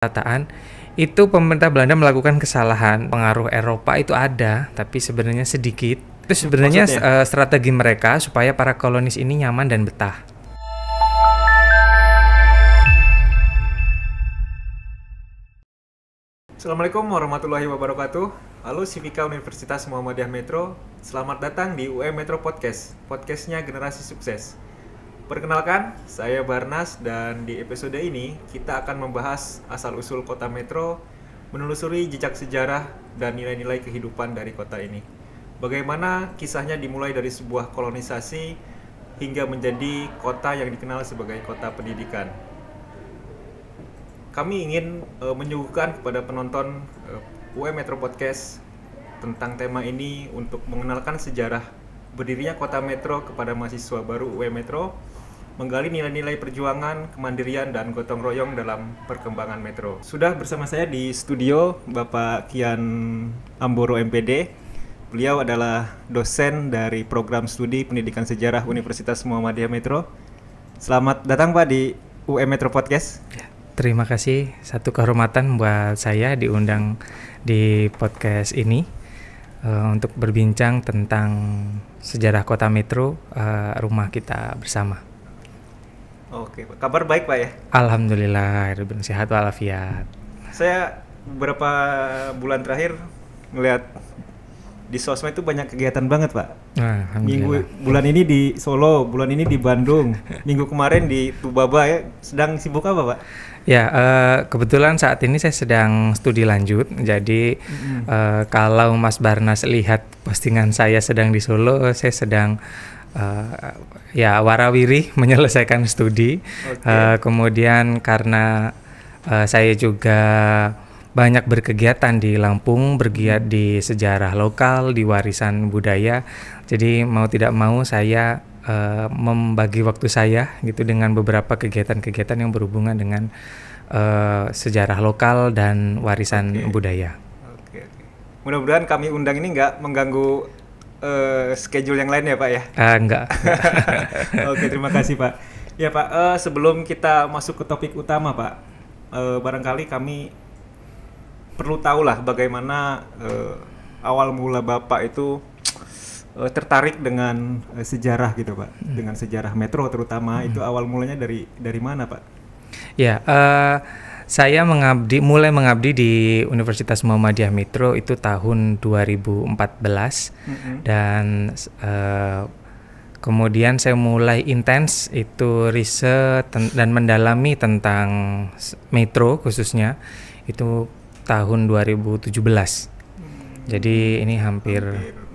Pendataan itu pemerintah Belanda melakukan kesalahan. Pengaruh Eropa itu ada, tapi sebenarnya sedikit. Itu sebenarnya strategi mereka supaya para kolonis ini nyaman dan betah. Assalamualaikum warahmatullahi wabarakatuh. Halo Civika Universitas Muhammadiyah Metro. Selamat datang di UM Metro Podcast. Podcastnya Generasi Sukses. Perkenalkan, saya Barnas dan di episode ini kita akan membahas asal-usul kota Metro, menelusuri jejak sejarah dan nilai-nilai kehidupan dari kota ini. Bagaimana kisahnya dimulai dari sebuah kolonisasi hingga menjadi kota yang dikenal sebagai kota pendidikan. Kami ingin menyuguhkan kepada penonton UM Metro Podcast tentang tema ini untuk mengenalkan sejarah berdirinya kota Metro kepada mahasiswa baru UM Metro, menggali nilai-nilai perjuangan, kemandirian, dan gotong royong dalam perkembangan Metro. Sudah bersama saya di studio Bapak Kian Amboro MPD. Beliau adalah dosen dari program studi Pendidikan Sejarah Universitas Muhammadiyah Metro. Selamat datang Pak di UM Metro Podcast. Terima kasih, satu kehormatan buat saya diundang di podcast ini untuk berbincang tentang sejarah kota Metro, rumah kita bersama. Oke, kabar baik Pak ya? Alhamdulillah, sehat walafiat. Saya beberapa bulan terakhir ngelihat di sosmed itu banyak kegiatan banget Pak. Bulan ini di Solo, bulan ini di Bandung, minggu kemarin di Tubaba ya. Sedang sibuk apa Pak? Ya, kebetulan saat ini saya sedang studi lanjut. Jadi kalau Mas Barnas lihat postingan saya sedang di Solo, saya sedang warawiri menyelesaikan studi. Kemudian karena saya juga banyak berkegiatan di Lampung, bergiat di sejarah lokal, di warisan budaya. Jadi mau tidak mau saya membagi waktu saya gitu dengan beberapa kegiatan-kegiatan yang berhubungan dengan sejarah lokal dan warisan budaya. Mudah-mudahan kami undang ini nggak mengganggu schedule yang lain ya Pak ya? Enggak. Oke, terima kasih Pak. Ya Pak, sebelum kita masuk ke topik utama Pak, barangkali kami perlu tahu lah bagaimana awal mula Bapak itu tertarik dengan sejarah gitu Pak, dengan sejarah Metro terutama. Itu awal mulanya dari mana Pak? Ya, saya mulai mengabdi di Universitas Muhammadiyah Metro itu tahun 2014 dan kemudian saya mulai intens itu riset dan mendalami tentang Metro khususnya itu tahun 2017. Jadi ini hampir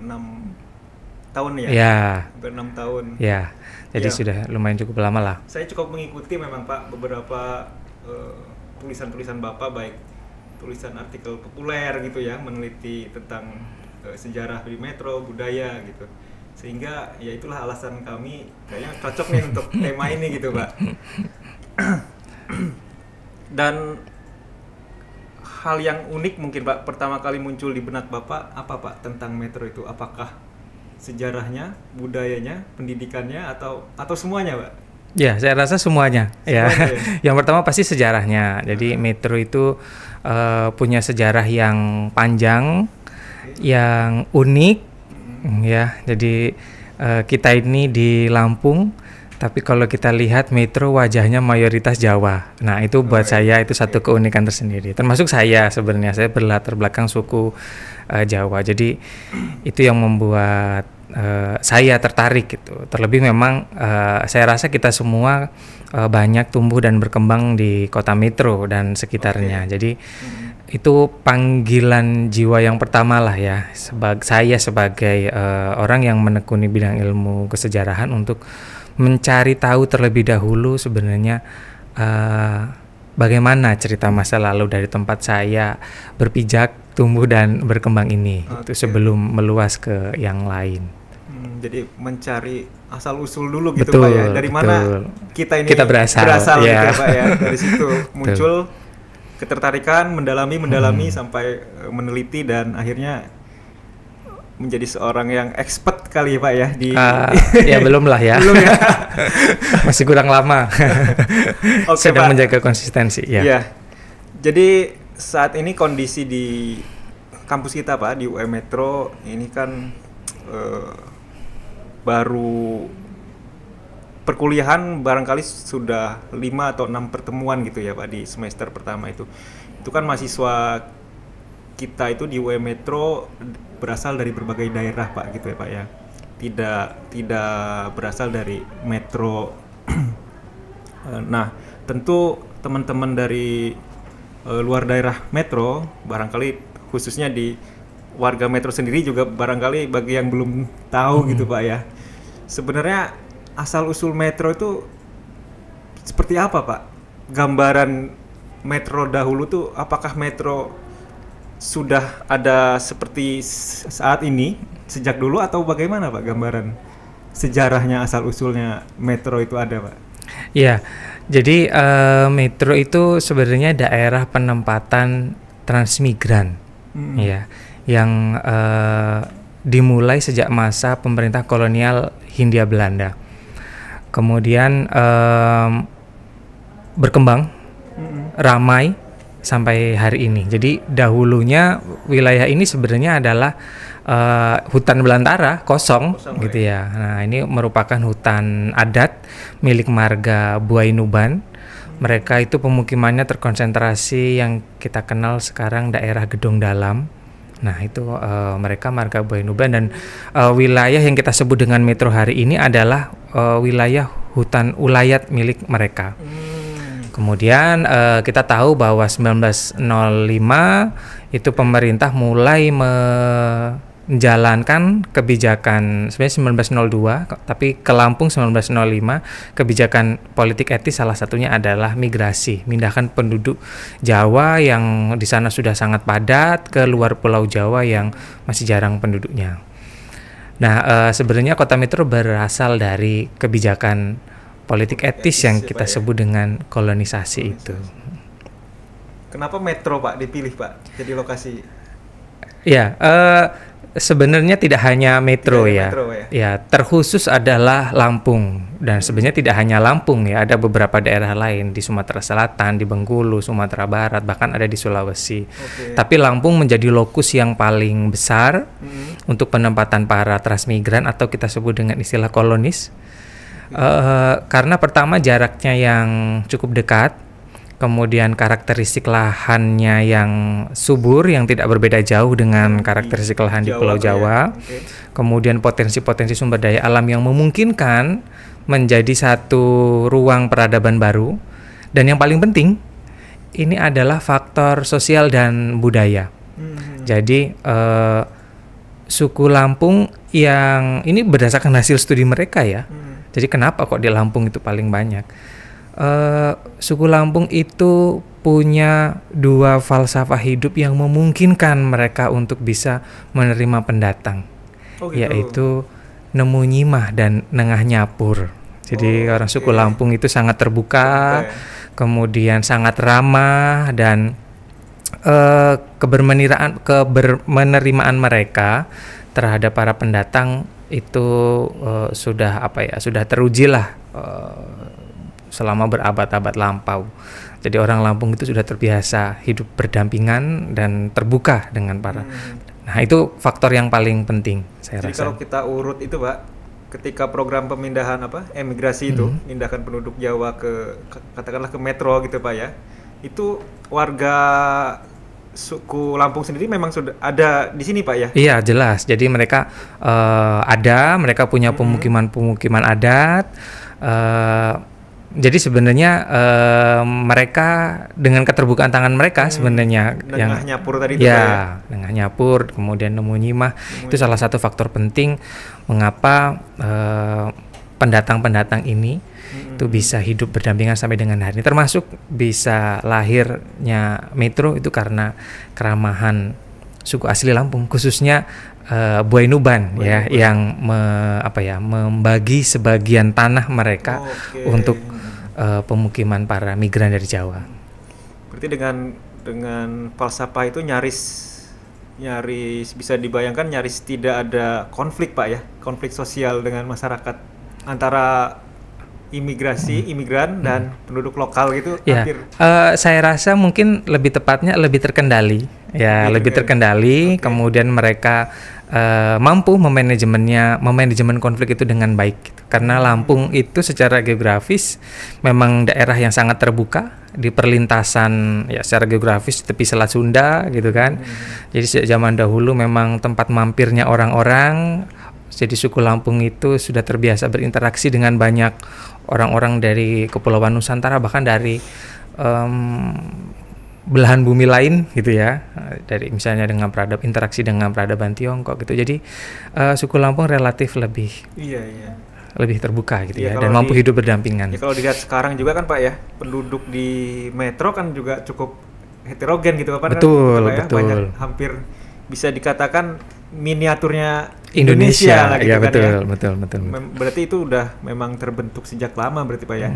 6 tahun ya? Ya. Hampir 6 tahun. Ya. Jadi sudah lumayan cukup lama lah. Saya cukup mengikuti memang Pak beberapa tulisan-tulisan Bapak, baik tulisan artikel populer gitu ya, meneliti tentang sejarah di Metro, budaya gitu. Sehingga ya itulah alasan kami kayaknya cocok nih untuk tema ini gitu Pak. Dan hal yang unik mungkin Pak, pertama kali muncul di benak Bapak apa Pak tentang Metro itu? Apakah sejarahnya, budayanya, pendidikannya atau semuanya Pak? Ya, saya rasa semuanya. Ya. Yang pertama pasti sejarahnya. Jadi Metro itu punya sejarah yang panjang, yang unik, ya. Jadi kita ini di Lampung, tapi kalau kita lihat Metro wajahnya mayoritas Jawa. Nah itu buat saya itu satu keunikan tersendiri. Termasuk saya sebenarnya, saya berlatar belakang suku Jawa. Jadi itu yang membuat saya tertarik gitu. Terlebih memang saya rasa kita semua banyak tumbuh dan berkembang di kota Metro dan sekitarnya. Jadi itu panggilan jiwa yang pertama lah ya. Saya sebagai orang yang menekuni bidang ilmu kesejarahan untuk mencari tahu terlebih dahulu sebenarnya bagaimana cerita masa lalu dari tempat saya berpijak, tumbuh dan berkembang ini itu sebelum meluas ke yang lain. Jadi mencari asal usul dulu gitu Pak ya. Dari mana kita berasal gitu Pak ya. Dari situ muncul ketertarikan, mendalami sampai meneliti dan akhirnya menjadi seorang yang expert kali ya Pak ya di ya belum lah ya. Belum ya. Masih kurang lama. Oke, sedang Pak. menjaga konsistensi ya. Iya. Jadi saat ini kondisi di kampus kita Pak di UM Metro ini kan baru perkuliahan barangkali sudah 5 atau 6 pertemuan gitu ya Pak di semester pertama itu. Itu kan mahasiswa kita itu di UM Metro berasal dari berbagai daerah Pak gitu ya Pak ya. Tidak berasal dari metro. Nah, tentu teman-teman dari luar daerah metro barangkali khususnya di warga metro sendiri juga barangkali bagi yang belum tahu gitu Pak ya. Sebenarnya asal usul metro itu seperti apa Pak? Gambaran metro dahulu tuh apakah metro sudah ada seperti saat ini sejak dulu atau bagaimana Pak gambaran sejarahnya asal usulnya metro itu ada Pak? Ya, jadi metro itu sebenarnya daerah penempatan transmigran, ya, yang dimulai sejak masa pemerintah kolonial Hindia Belanda. Kemudian berkembang, ramai sampai hari ini. Jadi dahulunya wilayah ini sebenarnya adalah hutan belantara kosong gitu ya. Nah, ini merupakan hutan adat milik marga Buai-Nuban. Mereka itu pemukimannya terkonsentrasi yang kita kenal sekarang daerah Gedong Dalam. Nah, itu mereka marga Buai-Nuban, dan wilayah yang kita sebut dengan metro hari ini adalah wilayah hutan ulayat milik mereka. Kemudian kita tahu bahwa 1905 itu pemerintah mulai menjalankan kebijakan, sebenarnya 1902 tapi ke Lampung 1905, kebijakan politik etis salah satunya adalah migrasi, mindahkan penduduk Jawa yang di sana sudah sangat padat ke luar Pulau Jawa yang masih jarang penduduknya. Nah, sebenarnya kota metro berasal dari kebijakan politik etis yang kita sebut dengan kolonisasi itu. Kenapa metro Pak dipilih Pak jadi lokasi? Ya, sebenarnya tidak hanya metro ya. Ya, terkhusus adalah Lampung, dan sebenarnya tidak hanya Lampung ya, ada beberapa daerah lain di Sumatera Selatan, di Bengkulu, Sumatera Barat, bahkan ada di Sulawesi. Tapi Lampung menjadi lokus yang paling besar untuk penempatan para transmigran atau kita sebut dengan istilah kolonis. Karena pertama jaraknya yang cukup dekat, kemudian karakteristik lahannya yang subur, yang tidak berbeda jauh dengan karakteristik lahan di Pulau Jawa. Kemudian potensi-potensi sumber daya alam yang memungkinkan menjadi satu ruang peradaban baru. Dan yang paling penting, ini adalah faktor sosial dan budaya. Jadi suku Lampung yang ini berdasarkan hasil studi mereka ya. Jadi kenapa kok di Lampung itu paling banyak? Suku Lampung itu punya dua falsafah hidup yang memungkinkan mereka untuk bisa menerima pendatang, yaitu nemu nyimah dan nengah nyapur. Jadi orang suku Lampung itu sangat terbuka, kemudian sangat ramah, dan kebermenerimaan mereka terhadap para pendatang itu sudah teruji lah selama berabad-abad lampau. Jadi orang Lampung itu sudah terbiasa hidup berdampingan dan terbuka dengan para. Nah, itu faktor yang paling penting saya rasa. Jadi kalau kita urut itu Pak, ketika program pemindahan emigrasi itu, pindahkan penduduk Jawa katakanlah ke metro gitu Pak ya. Itu warga suku Lampung sendiri memang sudah ada di sini Pak ya? Iya, jelas. Jadi mereka mereka punya pemukiman-pemukiman adat. Jadi sebenarnya mereka dengan keterbukaan tangan mereka sebenarnya yang nyapur tadi itu ya, dengan nyapur, kemudian nemu nyimah, itu salah satu faktor penting mengapa pendatang-pendatang ini itu bisa hidup berdampingan sampai dengan hari ini, termasuk bisa lahirnya metro itu karena keramahan suku asli Lampung, khususnya Buai-Nuban ya, yang membagi sebagian tanah mereka untuk pemukiman para migran dari Jawa. Berarti dengan falsafah itu nyaris bisa dibayangkan nyaris tidak ada konflik Pak ya, konflik sosial dengan masyarakat antara imigran dan penduduk lokal gitu Ya, hampir. saya rasa mungkin lebih tepatnya lebih terkendali, ya lebih terkendali. Oke. Kemudian mereka mampu manajemen konflik itu dengan baik. Gitu. Karena Lampung itu secara geografis memang daerah yang sangat terbuka di perlintasan ya secara geografis tepi Selat Sunda gitu kan. Jadi sejak zaman dahulu memang tempat mampirnya orang-orang. Jadi suku Lampung itu sudah terbiasa berinteraksi dengan banyak orang-orang dari Kepulauan Nusantara, bahkan dari belahan bumi lain gitu ya, dari misalnya dengan interaksi dengan peradaban Tiongkok gitu. Jadi suku Lampung relatif lebih terbuka gitu ya, dan mampu hidup berdampingan. Ya kalau dilihat sekarang juga kan Pak ya, penduduk di metro kan juga cukup heterogen gitu Pak. Betul, kan, betul. Banyak, hampir bisa dikatakan miniaturnya Indonesia lah gitu ya, kan betul, ya. betul. Berarti itu udah memang terbentuk sejak lama berarti Pak ya.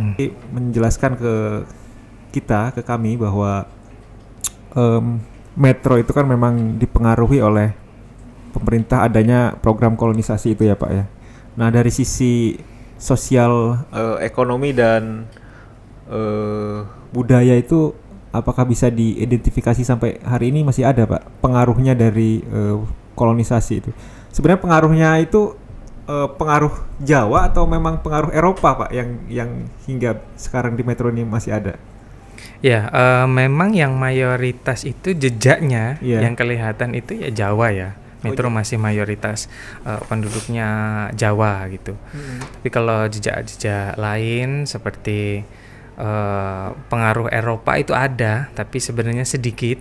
Menjelaskan ke kami bahwa metro itu kan memang dipengaruhi oleh pemerintah adanya program kolonisasi itu ya Pak ya. Nah dari sisi sosial, ekonomi dan budaya itu apakah bisa diidentifikasi sampai hari ini masih ada Pak pengaruhnya dari kolonisasi itu? Sebenarnya pengaruhnya itu pengaruh Jawa atau memang pengaruh Eropa Pak yang hingga sekarang di metro ini masih ada? Ya, memang yang mayoritas itu jejaknya yang kelihatan itu ya Jawa ya. Metro masih mayoritas penduduknya Jawa gitu. Tapi kalau jejak-jejak lain seperti pengaruh Eropa itu ada, tapi sebenarnya sedikit.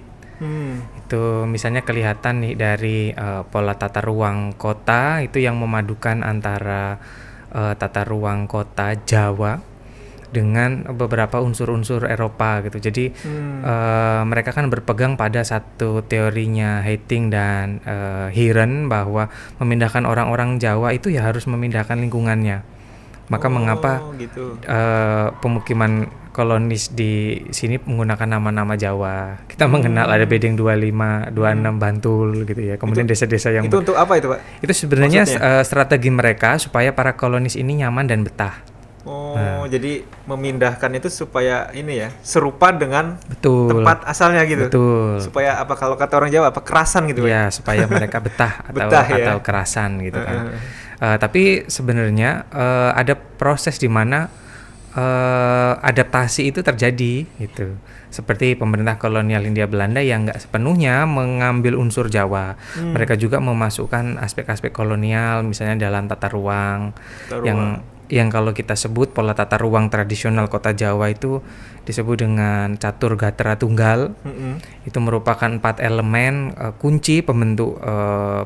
Itu misalnya kelihatan nih dari pola tata ruang kota itu yang memadukan antara tata ruang kota Jawa dengan beberapa unsur-unsur Eropa gitu. Jadi mereka kan berpegang pada satu teorinya Haitink dan Heeren bahwa memindahkan orang-orang Jawa itu ya harus memindahkan lingkungannya. Maka mengapa gitu. Pemukiman kolonis di sini menggunakan nama-nama Jawa. Kita mengenal ada Bedeng 25, 26 Bantul gitu ya. Kemudian desa-desa yang itu untuk apa itu Pak? Itu sebenarnya strategi mereka supaya para kolonis ini nyaman dan betah. Jadi memindahkan itu supaya ini ya serupa dengan tempat asalnya gitu. Betul. Supaya apa kalau kata orang Jawa apa kerasan gitu ya? Supaya mereka betah atau kerasan gitu kan. Tapi sebenarnya ada proses di mana adaptasi itu terjadi gitu. Seperti pemerintah kolonial Hindia Belanda yang nggak sepenuhnya mengambil unsur Jawa. Mereka juga memasukkan aspek-aspek kolonial misalnya dalam tata ruang. Yang kalau kita sebut pola tata ruang tradisional kota Jawa itu disebut dengan catur gatra tunggal. Itu merupakan 4 elemen kunci pembentuk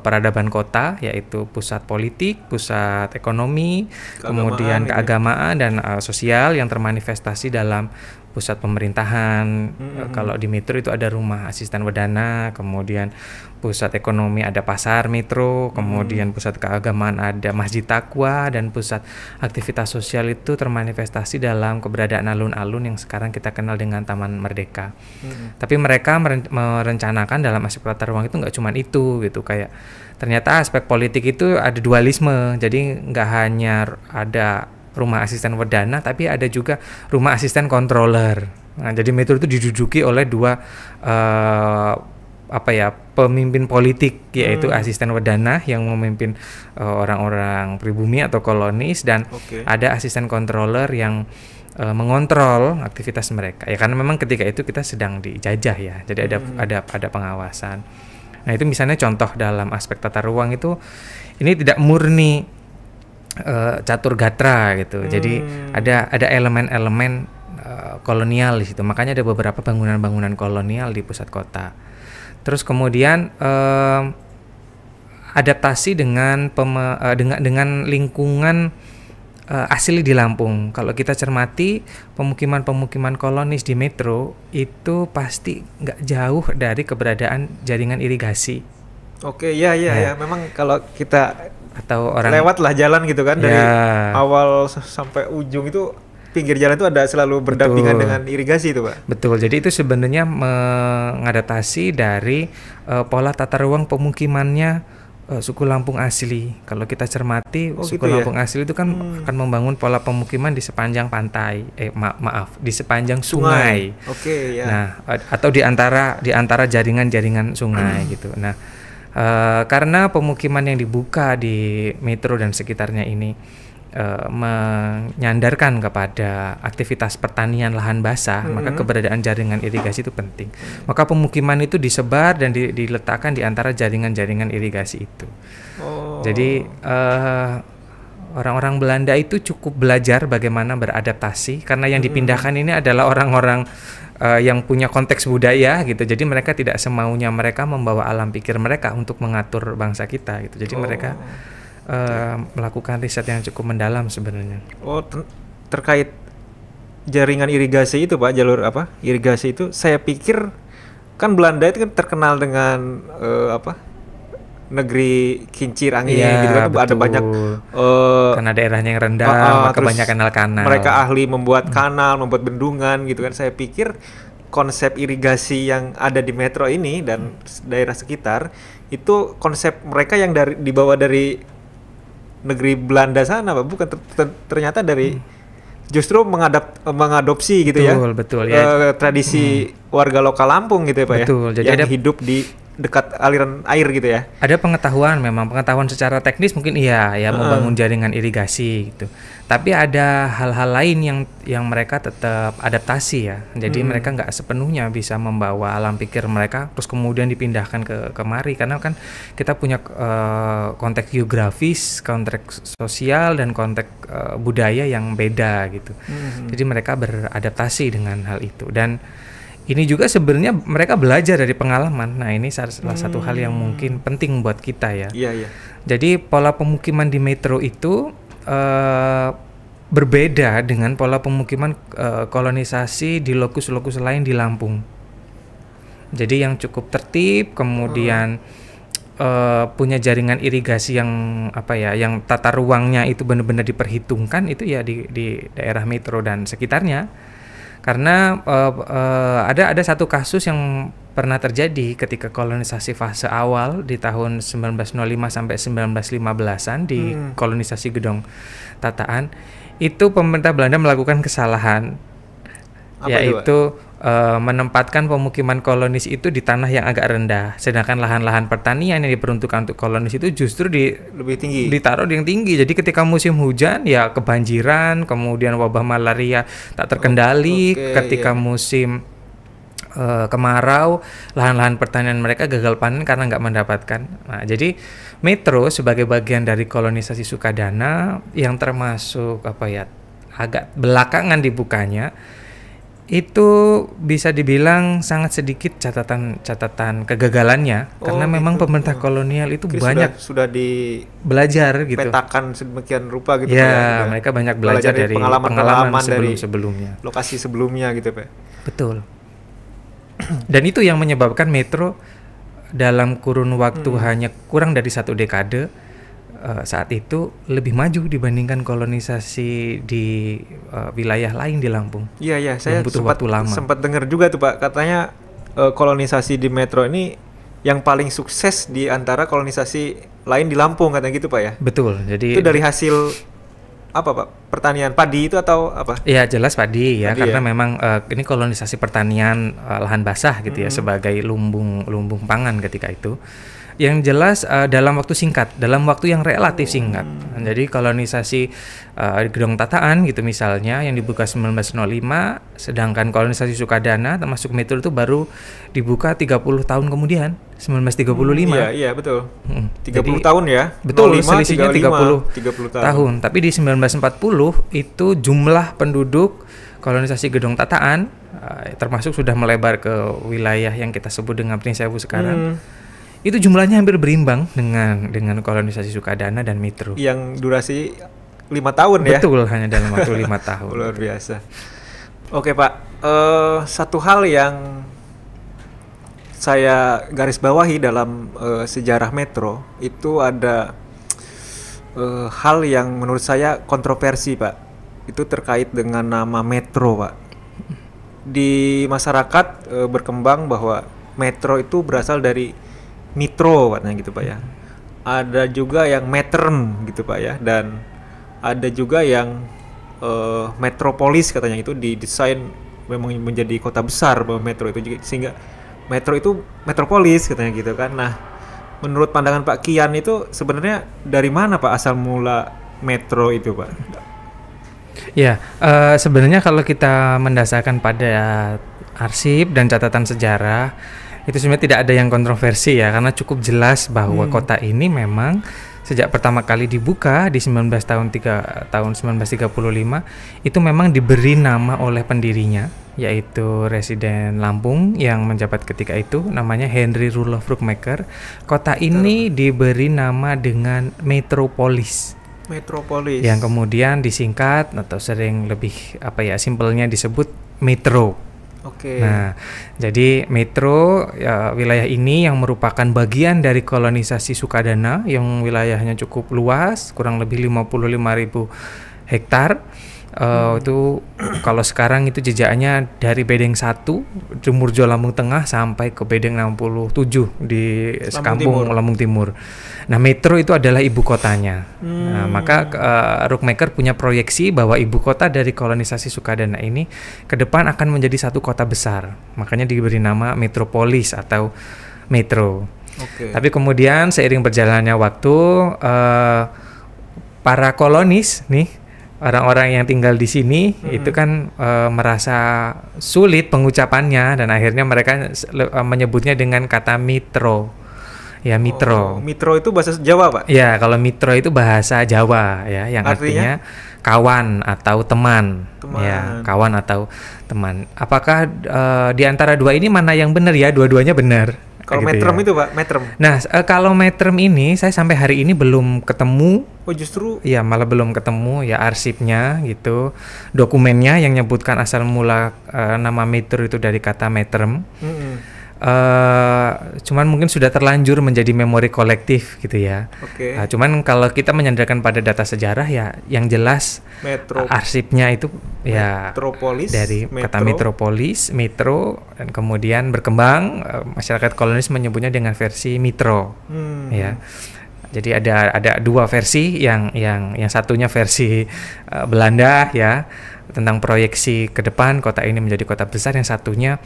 peradaban kota, yaitu pusat politik, pusat ekonomi, kemudian keagamaan dan sosial yang termanifestasi dalam pusat pemerintahan. Kalau di metro itu ada rumah asisten wedana, kemudian pusat ekonomi ada pasar metro, kemudian pusat keagamaan ada masjid Taqwa, dan pusat aktivitas sosial itu termanifestasi dalam keberadaan alun-alun yang sekarang kita kenal dengan Taman Merdeka. Tapi mereka merencanakan dalam aspek tata ruang itu nggak cuma itu gitu, kayak ternyata aspek politik itu ada dualisme, jadi nggak hanya ada rumah asisten wedana, tapi ada juga rumah asisten controller. Nah, jadi metro itu diduduki oleh dua pemimpin politik, yaitu asisten wedana yang memimpin orang-orang pribumi atau kolonis, dan ada asisten controller yang mengontrol aktivitas mereka. Ya karena memang ketika itu kita sedang dijajah ya, jadi ada pengawasan. Nah itu misalnya contoh dalam aspek tata ruang itu, ini tidak murni catur gatra gitu. Jadi ada elemen-elemen kolonial di situ. Makanya ada beberapa bangunan-bangunan kolonial di pusat kota. Terus kemudian adaptasi dengan lingkungan asli di Lampung. Kalau kita cermati pemukiman-pemukiman kolonis di metro itu pasti nggak jauh dari keberadaan jaringan irigasi. Ya. Memang kalau kita atau orang lewatlah jalan gitu kan dari awal sampai ujung itu pinggir jalan itu ada selalu berdampingan dengan irigasi itu Pak. Betul. Jadi itu sebenarnya mengadaptasi dari pola tata ruang pemukimannya suku Lampung asli. Kalau kita cermati, suku gitu ya? Lampung asli itu kan akan membangun pola pemukiman di sepanjang pantai, maaf, di sepanjang sungai. Oke, ya. Nah, atau di antara jaringan-jaringan sungai gitu. Nah, karena pemukiman yang dibuka di metro dan sekitarnya ini menyandarkan kepada aktivitas pertanian lahan basah, maka keberadaan jaringan irigasi itu penting. Maka pemukiman itu disebar dan diletakkan di antara jaringan-jaringan irigasi itu. Jadi orang-orang Belanda itu cukup belajar bagaimana beradaptasi, karena yang dipindahkan ini adalah orang-orang yang punya konteks budaya gitu. Jadi mereka tidak semaunya mereka membawa alam pikir mereka untuk mengatur bangsa kita gitu. Jadi mereka melakukan riset yang cukup mendalam sebenarnya. Terkait jaringan irigasi itu Pak, jalur irigasi itu, saya pikir kan Belanda itu kan terkenal dengan negeri kincir angin gitu kan, ada banyak karena daerahnya yang rendah, maka banyak kanal-kanal. Mereka ahli membuat kanal, membuat bendungan gitu kan. Saya pikir konsep irigasi yang ada di metro ini dan daerah sekitar itu konsep mereka yang dibawa dari negeri Belanda sana, Pak. Bukan ternyata dari justru mengadopsi gitu. Betul ya. Tradisi warga lokal Lampung gitu ya, Pak. Betul. Jadi yang hidup di dekat aliran air gitu ya. Ada pengetahuan secara teknis mungkin membangun jaringan irigasi gitu. Tapi ada hal-hal lain yang mereka tetap adaptasi ya. Jadi mereka nggak sepenuhnya bisa membawa alam pikir mereka terus kemudian dipindahkan ke kemari, karena kan kita punya konteks geografis, konteks sosial dan konteks budaya yang beda gitu. Jadi mereka beradaptasi dengan hal itu, dan ini juga sebenarnya mereka belajar dari pengalaman. Nah, ini salah satu hal yang mungkin penting buat kita ya. Iya. Jadi pola pemukiman di metro itu berbeda dengan pola pemukiman kolonisasi di lokus-lokus lain di Lampung. Jadi yang cukup tertib, kemudian punya jaringan irigasi yang yang tata ruangnya itu benar-benar diperhitungkan, itu ya di daerah metro dan sekitarnya. Karena ada satu kasus yang pernah terjadi ketika kolonisasi fase awal di tahun 1905 sampai 1915-an di kolonisasi Gedong Tataan. Itu pemerintah Belanda melakukan kesalahan, yaitu menempatkan pemukiman kolonis itu di tanah yang agak rendah, sedangkan lahan-lahan pertanian yang diperuntukkan untuk kolonis itu justru lebih tinggi, ditaruh di yang tinggi. Jadi ketika musim hujan ya kebanjiran, kemudian wabah malaria tak terkendali. Ketika musim kemarau, lahan-lahan pertanian mereka gagal panen karena nggak mendapatkan. Nah, jadi metro sebagai bagian dari kolonisasi Sukadana yang termasuk agak belakangan dibukanya, itu bisa dibilang sangat sedikit catatan kegagalannya, karena memang pemerintah kolonial itu banyak sudah belajar gitu, petakan sedemikian rupa gitu ya. Mereka banyak belajar dari pengalaman sebelumnya, lokasi sebelumnya gitu, Pak. Betul. Dan itu yang menyebabkan metro dalam kurun waktu hanya kurang dari 1 dekade saat itu lebih maju dibandingkan kolonisasi di wilayah lain di Lampung. Iya, saya sempat dengar juga tuh Pak, katanya kolonisasi di metro ini yang paling sukses di antara kolonisasi lain di Lampung, katanya gitu Pak ya. Betul. Jadi itu dari hasil apa Pak? Pertanian padi itu atau apa? Iya, jelas padi ya, karena memang ini kolonisasi pertanian lahan basah gitu ya, sebagai lumbung pangan ketika itu. Yang jelas dalam waktu singkat, dalam waktu yang relatif singkat. Jadi kolonisasi Gedong Tataan gitu misalnya yang dibuka 1905, sedangkan kolonisasi Sukadana termasuk metro itu baru dibuka 30 tahun kemudian, 1935. Iya, betul. 30 Jadi, tahun ya. Betul, selisihnya 30 tahun. Tapi di 1940 itu jumlah penduduk kolonisasi Gedong Tataan termasuk sudah melebar ke wilayah yang kita sebut dengan Prinsewu sekarang. Itu jumlahnya hampir berimbang dengan kolonisasi Sukadana dan metro. Yang durasi 5 tahun ya? Betul, hanya dalam waktu 5 tahun. Luar biasa. Oke Pak, satu hal yang saya garis bawahi dalam sejarah metro itu ada hal yang menurut saya kontroversi Pak. Itu terkait dengan nama metro Pak. Di masyarakat berkembang bahwa metro itu berasal dari Mitro katanya gitu Pak ya. ada juga yang metrem gitu Pak ya, dan ada juga yang metropolis katanya, itu didesain memang menjadi kota besar bahwa metro itu juga, sehingga metro itu metropolis katanya gitu kan. Nah, menurut pandangan Pak Kian itu sebenarnya dari mana Pak asal mula metro itu Pak? Ya, sebenarnya kalau kita mendasarkan pada arsip dan catatan sejarah, itu sebenarnya tidak ada yang kontroversi ya, karena cukup jelas bahwa kota ini memang sejak pertama kali dibuka di tahun 1935 itu memang diberi nama oleh pendirinya, yaitu Residen Lampung yang menjabat ketika itu, namanya Henry Rudolf Rookmaker. Kota ini diberi nama dengan Metropolis. Metropolis. Yang kemudian disingkat atau sering lebih simpelnya disebut Metro. Oke. Nah, jadi Metro wilayah ini yang merupakan bagian dari kolonisasi Sukadana yang wilayahnya cukup luas, kurang lebih 55.000 hektar. Itu kalau sekarang itu jejaknya dari Bedeng 1 Dumurjo Lampung Tengah sampai ke Bedeng 67 di Sekampung Lampung Timur. Nah, Metro itu adalah ibu kotanya. Nah, maka Rookmaker punya proyeksi bahwa ibu kota dari kolonisasi Sukadana ini ke depan akan menjadi satu kota besar. Makanya diberi nama Metropolis atau Metro. Tapi kemudian seiring berjalannya waktu, para kolonis nih, orang-orang yang tinggal di sini itu kan merasa sulit pengucapannya, dan akhirnya mereka menyebutnya dengan kata mitro. Ya, mitro. Mitro itu bahasa Jawa Pak? Ya, kalau mitro itu bahasa Jawa ya, yang artinya kawan atau teman. Ya, kawan atau teman. Apakah di antara dua ini mana yang benar ya? Dua-duanya benar. Kalau metrem itu Pak, metrem. Nah, kalau metrem ini saya sampai hari ini belum ketemu. Oh, justru? Ya, malah belum ketemu ya arsipnya gitu. Dokumennya yang nyebutkan asal mula nama metro itu dari kata metrem. Cuman mungkin sudah terlanjur menjadi memori kolektif gitu ya. Cuman kalau kita menyandarkan pada data sejarah ya, yang jelas arsipnya itu ya Metropolis, dari kata metropolis, metro, dan kemudian berkembang masyarakat kolonis menyebutnya dengan versi mitro. Ya. Jadi ada dua versi, yang satunya versi Belanda ya, tentang proyeksi ke depan kota ini menjadi kota besar, yang satunya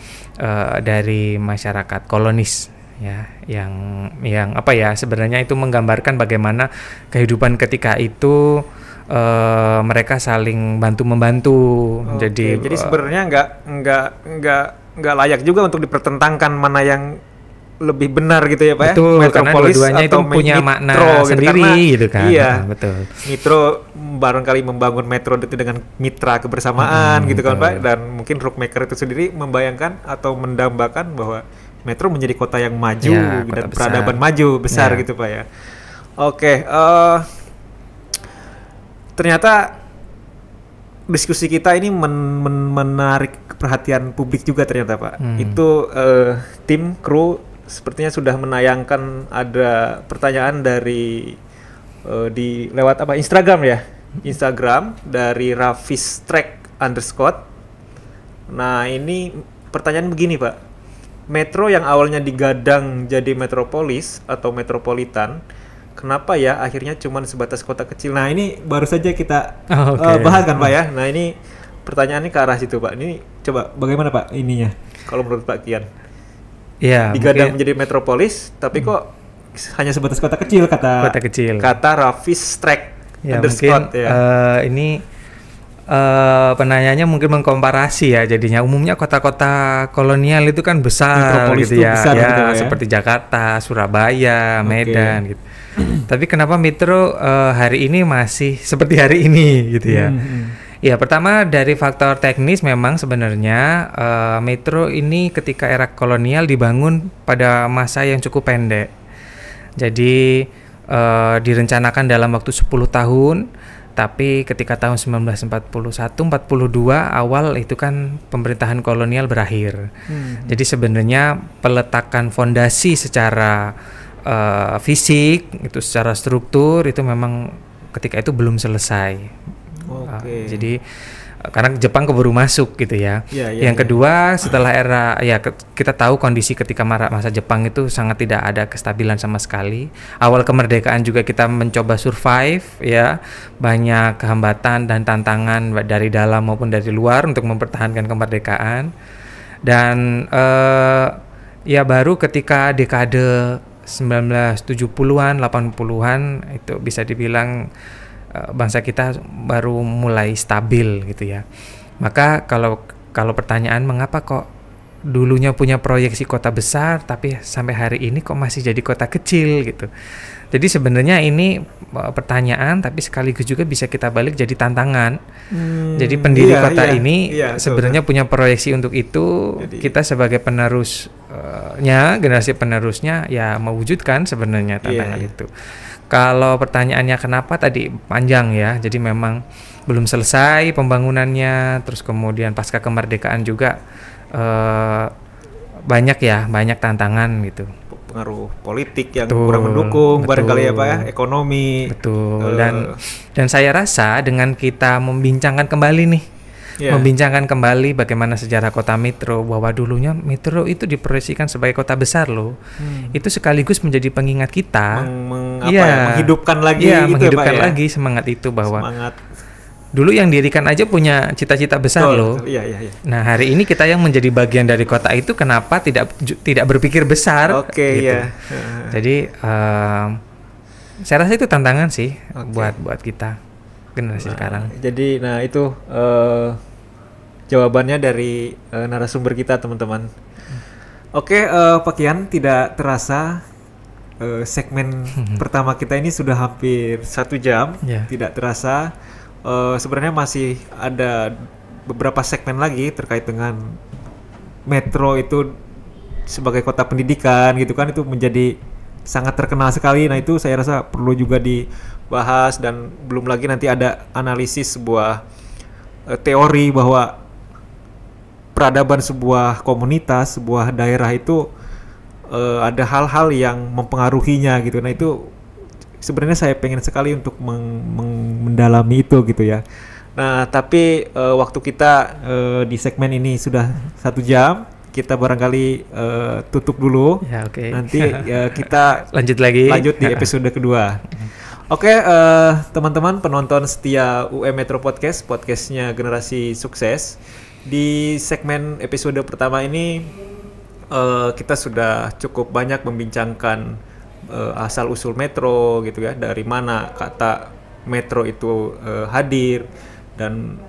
dari masyarakat kolonis ya, yang sebenarnya itu menggambarkan bagaimana kehidupan ketika itu, mereka saling bantu membantu. Jadi sebenarnya nggak layak juga untuk dipertentangkan mana yang lebih benar gitu ya Pak. Betul, ya? Karena dua-duanya itu punya makna sendiri gitu kan. Iya, betul. Mitro barangkali membangun metro itu dengan mitra kebersamaan gitu kan Pak, dan mungkin Rookmaker itu sendiri membayangkan atau mendambakan bahwa metro menjadi kota yang maju dan besar, peradaban maju besar gitu Pak ya. Ternyata diskusi kita ini menarik perhatian publik juga ternyata Pak. Itu tim kru sepertinya sudah menayangkan ada pertanyaan dari di lewat Instagram ya. Instagram dari Rafistrek_. Nah, ini pertanyaan begini Pak. Metro yang awalnya digadang jadi metropolis atau metropolitan, kenapa ya akhirnya cuma sebatas kota kecil? Nah, ini baru saja kita bahas kan Pak ya. Nah, ini pertanyaannya ke arah situ Pak. Ini coba bagaimana Pak ininya kalau menurut Pak Kian? Ya, digadang menjadi metropolis, tapi kok hanya sebatas kota kecil kata Rafistrek_. Ya, mungkin ini penanyanya mungkin mengkomparasi ya, jadinya umumnya kota-kota kolonial itu kan besar gitu ya, besar gitu ya, seperti Jakarta, Surabaya, Medan gitu. Tapi kenapa metro hari ini masih seperti hari ini gitu ya? Ya, pertama dari faktor teknis memang sebenarnya metro ini ketika era kolonial dibangun pada masa yang cukup pendek. Jadi direncanakan dalam waktu 10 tahun, tapi ketika tahun 1941-42 awal itu kan pemerintahan kolonial berakhir. Jadi sebenarnya peletakan fondasi secara fisik itu, secara struktur itu memang ketika itu belum selesai. Jadi karena Jepang keburu masuk gitu ya. Yang kedua, setelah era kita tahu kondisi ketika masa Jepang itu sangat tidak ada kestabilan sama sekali. Awal kemerdekaan juga kita mencoba survive ya, banyak hambatan dan tantangan dari dalam maupun dari luar untuk mempertahankan kemerdekaan. Dan ya baru ketika dekade 1970-an, 80-an itu bisa dibilang bangsa kita baru mulai stabil gitu ya. Maka kalau pertanyaan mengapa kok dulunya punya proyeksi kota besar tapi sampai hari ini kok masih jadi kota kecil gitu. Jadi sebenarnya ini pertanyaan tapi sekaligus juga bisa kita balik jadi tantangan. Jadi pendiri kota ini sebenarnya punya proyeksi untuk itu. Jadi, kita sebagai penerusnya, generasi penerusnya ya mewujudkan sebenarnya tantangan itu. Kalau pertanyaannya kenapa tadi panjang ya. Jadi memang belum selesai pembangunannya, terus kemudian pasca kemerdekaan juga banyak tantangan gitu. Pengaruh politik yang kurang mendukung, barangkali ya Pak ya, ekonomi. Betul. Dan saya rasa dengan kita membincangkan kembali nih, membincangkan kembali bagaimana sejarah kota Metro, bahwa dulunya Metro itu diproyeksikan sebagai kota besar loh. Itu sekaligus menjadi pengingat kita, menghidupkan lagi menghidupkan lagi semangat itu, bahwa dulu yang dirikan aja punya cita-cita besar loh. Iya. Nah, hari ini kita yang menjadi bagian dari kota itu kenapa tidak berpikir besar? Gitu. Jadi saya rasa itu tantangan sih buat kita generasi sekarang. Jadi itu jawabannya dari narasumber kita, teman-teman. Pak Kian, tidak terasa segmen pertama kita ini sudah hampir 1 jam. Tidak terasa. Sebenarnya masih ada beberapa segmen lagi terkait dengan Metro itu sebagai kota pendidikan gitu kan, itu menjadi sangat terkenal sekali. Nah itu saya rasa perlu juga dibahas, dan belum lagi nanti ada analisis sebuah teori bahwa peradaban sebuah komunitas, sebuah daerah itu ada hal-hal yang mempengaruhinya gitu. Nah itu sebenarnya saya pengen sekali untuk mendalami itu gitu ya. Nah tapi waktu kita di segmen ini sudah 1 jam, kita barangkali tutup dulu. Nanti kita lanjut di episode kedua. Teman-teman penonton setia UM Metro Podcast, podcastnya Generasi Sukses. Di segmen episode pertama ini kita sudah cukup banyak membincangkan asal usul metro gitu ya, dari mana kata metro itu hadir, dan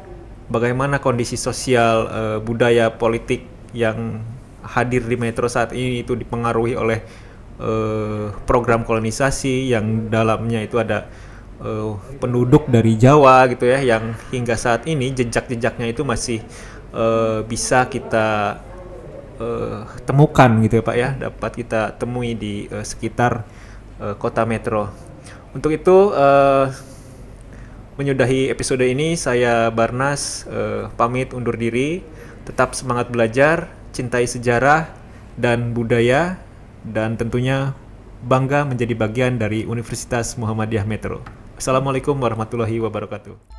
bagaimana kondisi sosial, budaya, politik yang hadir di metro saat ini itu dipengaruhi oleh program kolonisasi yang dalamnya itu ada penduduk dari Jawa gitu ya, yang hingga saat ini jejak-jejaknya itu masih bisa kita temukan gitu ya Pak ya, dapat kita temui di sekitar kota Metro. Untuk itu menyudahi episode ini, saya Barnas pamit undur diri. Tetap semangat belajar, cintai sejarah dan budaya, dan tentunya bangga menjadi bagian dari Universitas Muhammadiyah Metro. Assalamualaikum warahmatullahi wabarakatuh.